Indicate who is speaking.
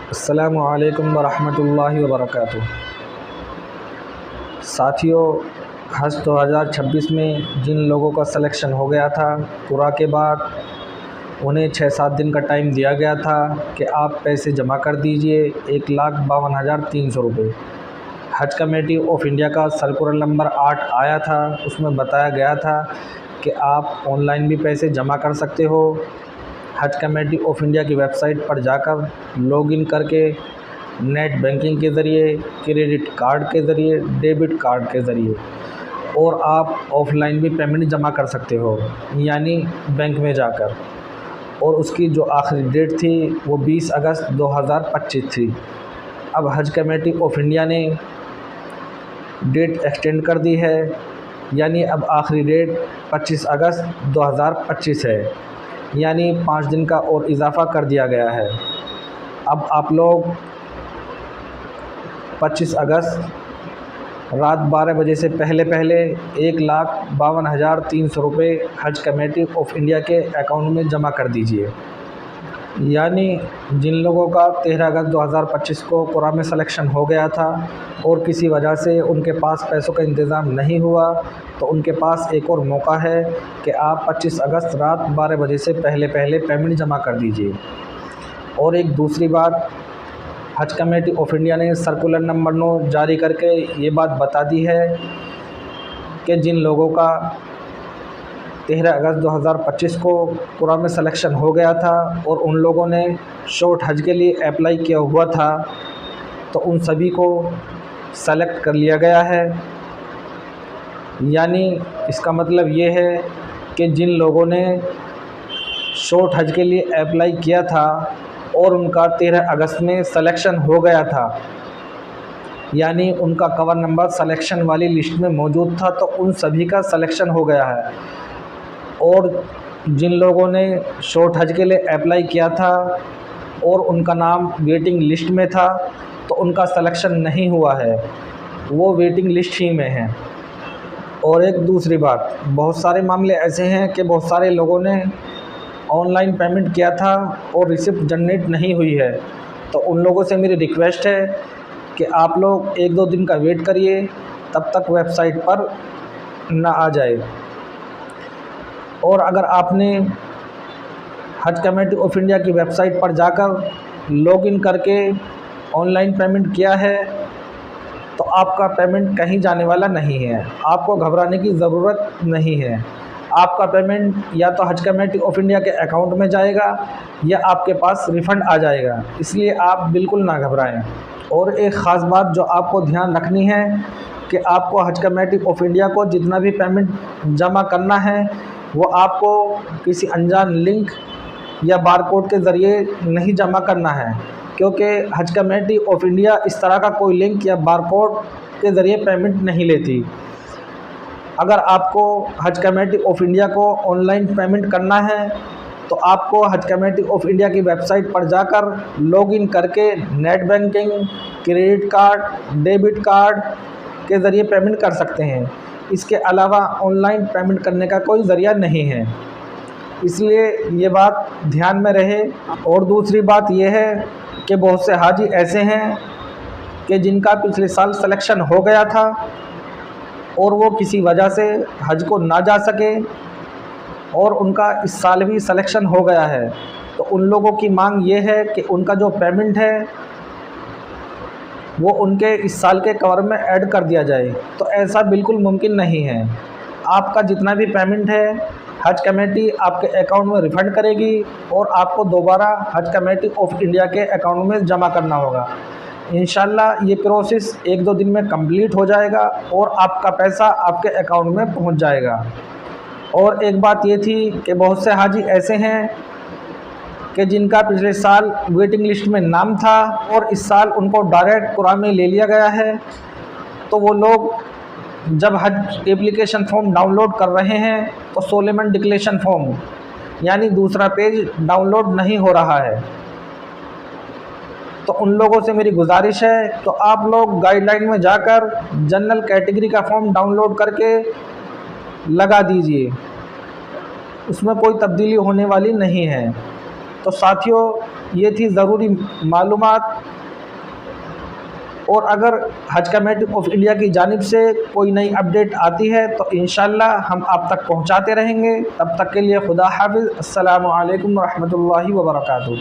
Speaker 1: अस्सलामु अलैकुम वरहमतुल्लाहि वबरकातुहू। साथियों, हज 2026 में जिन लोगों का सिलेक्शन हो गया था पूरा के बाद उन्हें 6-7 दिन का टाइम दिया गया था कि आप पैसे जमा कर दीजिए 1,52,300 रुपये। हज कमेटी ऑफ इंडिया का सर्कुलर नंबर 8 आया था, उसमें बताया गया था कि आप ऑनलाइन भी पैसे जमा कर सकते हो। हज कमेटी ऑफ इंडिया की वेबसाइट पर जाकर लॉगिन करके नेट बैंकिंग के ज़रिए, क्रेडिट कार्ड के ज़रिए, डेबिट कार्ड के ज़रिए और आप ऑफ़लाइन भी पेमेंट जमा कर सकते हो, यानी बैंक में जाकर। और उसकी जो आखिरी डेट थी वो 20 अगस्त 2025 थी। अब हज कमेटी ऑफ इंडिया ने डेट एक्सटेंड कर दी है, यानी अब आखिरी डेट 25 अगस्त 2025 है, यानी 5 दिन का और इजाफ़ा कर दिया गया है। अब आप लोग 25 अगस्त रात 12 बजे से पहले 1,52,300 रुपये हज कमेटी ऑफ इंडिया के अकाउंट में जमा कर दीजिए। यानी जिन लोगों का 13 अगस्त 2025 को क़ुरा में सिलेक्शन हो गया था और किसी वजह से उनके पास पैसों का इंतज़ाम नहीं हुआ, तो उनके पास एक और मौका है कि आप 25 अगस्त रात 12 बजे से पहले पेमेंट जमा कर दीजिए। और एक दूसरी बात, हज कमेटी ऑफ इंडिया ने सर्कुलर नंबर 9 जारी करके ये बात बता दी है कि जिन लोगों का 13 अगस्त 2025 को क़ुरा में सिलेक्शन हो गया था और उन लोगों ने शॉर्ट हज के लिए अप्लाई किया हुआ था, तो उन सभी को सेलेक्ट कर लिया गया है। यानी इसका मतलब ये है कि जिन लोगों ने शॉर्ट हज के लिए अप्लाई किया था और उनका 13 अगस्त में सिलेक्शन हो गया था, यानी उनका कवर नंबर सिलेक्शन वाली लिस्ट में मौजूद था, तो उन सभी का सिलेक्शन हो गया है। और जिन लोगों ने शॉर्ट हज के लिए अप्लाई किया था और उनका नाम वेटिंग लिस्ट में था, तो उनका सिलेक्शन नहीं हुआ है, वो वेटिंग लिस्ट ही में है। और एक दूसरी बात, बहुत सारे मामले ऐसे हैं कि बहुत सारे लोगों ने ऑनलाइन पेमेंट किया था और रिसिप्ट जनरेट नहीं हुई है, तो उन लोगों से मेरी रिक्वेस्ट है कि आप लोग 1-2 दिन का वेट करिए, तब तक वेबसाइट पर ना आ जाए। और अगर आपने हज कमेटी ऑफ इंडिया की वेबसाइट पर जाकर लॉगिन करके ऑनलाइन पेमेंट किया है, तो आपका पेमेंट कहीं जाने वाला नहीं है, आपको घबराने की ज़रूरत नहीं है। आपका पेमेंट या तो हज कमेटी ऑफ इंडिया के अकाउंट में जाएगा या आपके पास रिफ़ंड आ जाएगा, इसलिए आप बिल्कुल ना घबराएं। और एक ख़ास बात जो आपको ध्यान रखनी है कि आपको हज कमेटी ऑफ इंडिया को जितना भी पेमेंट जमा करना है वो आपको किसी अनजान लिंक या बारकोड के ज़रिए नहीं जमा करना है, क्योंकि हज कमेटी ऑफ इंडिया इस तरह का कोई लिंक या बारकोड के ज़रिए पेमेंट नहीं लेती। अगर आपको हज कमेटी ऑफ इंडिया को ऑनलाइन पेमेंट करना है, तो आपको हज कमेटी ऑफ इंडिया की वेबसाइट पर जाकर लॉगिन करके net banking, credit card, debit card के ज़रिए पेमेंट कर सकते हैं। इसके अलावा ऑनलाइन पेमेंट करने का कोई ज़रिया नहीं है, इसलिए ये बात ध्यान में रहे। और दूसरी बात ये है कि बहुत से हाजी ऐसे हैं कि जिनका पिछले साल सिलेक्शन हो गया था और वो किसी वजह से हज को ना जा सके और उनका इस साल भी सिलेक्शन हो गया है, तो उन लोगों की मांग ये है कि उनका जो पेमेंट है वो उनके इस साल के कवर में ऐड कर दिया जाए। तो ऐसा बिल्कुल मुमकिन नहीं है। आपका जितना भी पेमेंट है हज कमेटी आपके अकाउंट में रिफ़ंड करेगी और आपको दोबारा हज कमेटी ऑफ इंडिया के अकाउंट में जमा करना होगा। इंशाल्लाह ये प्रोसेस 1-2 दिन में कंप्लीट हो जाएगा और आपका पैसा आपके अकाउंट में पहुंच जाएगा। और एक बात ये थी कि बहुत से हाजी ऐसे हैं कि जिनका पिछले साल वेटिंग लिस्ट में नाम था और इस साल उनको डायरेक्ट क़ुरा में ले लिया गया है, तो वो लोग जब हज एप्लीकेशन फॉर्म डाउनलोड कर रहे हैं तो सोलेमन डिक्लेरेशन फॉर्म यानी दूसरा पेज डाउनलोड नहीं हो रहा है। तो उन लोगों से मेरी गुजारिश है, तो आप लोग गाइडलाइन में जाकर जनरल कैटेगरी का फॉर्म डाउनलोड करके लगा दीजिए, उसमें कोई तब्दीली होने वाली नहीं है। तो साथियों, ये थी ज़रूरी मालूमात। और अगर हज कमेटी ऑफ इंडिया की जानिब से कोई नई अपडेट आती है तो इंशाअल्लाह हम आप तक पहुंचाते रहेंगे। तब तक के लिए खुदा हाफ़िज़। अस्सलामु अलैकुम व रहमतुल्लाहि व बरकातुहू।